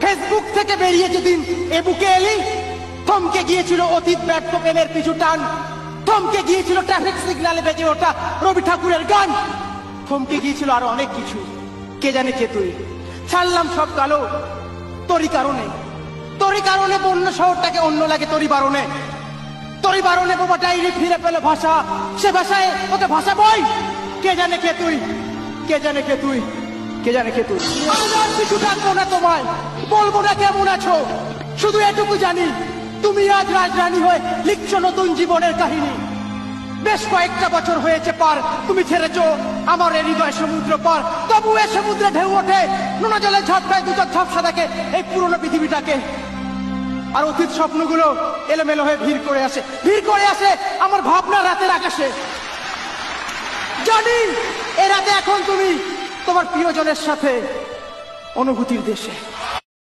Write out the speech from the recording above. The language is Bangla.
ফেসবুক থেকে বেরিয়ে যেদিন এ বুকে এলি, থমকে গিয়েছিল অতীত ব্যর্থ প্রেমের পিছু টান, থমকে গিয়েছিল ট্রাফিক সিগন্যালে বেজে ওঠা রবি ঠাকুরের গান, থমকে গিয়েছিল আরো অনেক কিছু। কে জানে কে তুই? ছাড়লাম সব কালো তোরই কারণে, তোরই কারণে বন্য শহরটাকে অন্য লাগে তোরই বারণে, তোরই বারণে বোবা ডাইরি ফিরে পেল ভাষা, সে ভাষায় ওকে ভাষা বই। কে জানে কে তুই? কে জানে কে তুই? কে জানে কে তুই? আমি আর কিছু ডাকবো না তোমায়, বলবো না কেমন আছো, শুধু এটুকু জানি তুমি আজ রাজরানী হয়ে লিখছো নতুন জীবনের কাহিনী। বেশ কয়েকটা বছর হয়েছে পার, তুমি ছেড়েছো আমার এই হৃদয় সমুদ্র পার, তবু এ সমুদ্রে ঢেউ ওঠে, নোনা জলে ঝাপটায় দুটো ঝাপসা দেখে এই পুরনো পৃথিবীটাকে। আর অতীত স্বপ্নগুলো এলোমেলো হয়ে ভিড় করে আসে, ভিড় করে আসে আমার ভাবনা রাতের আকাশে। জানি এ রাতে এখন তুমি তোমার প্রিয়জনের সাথে অনুভূতির দেশে।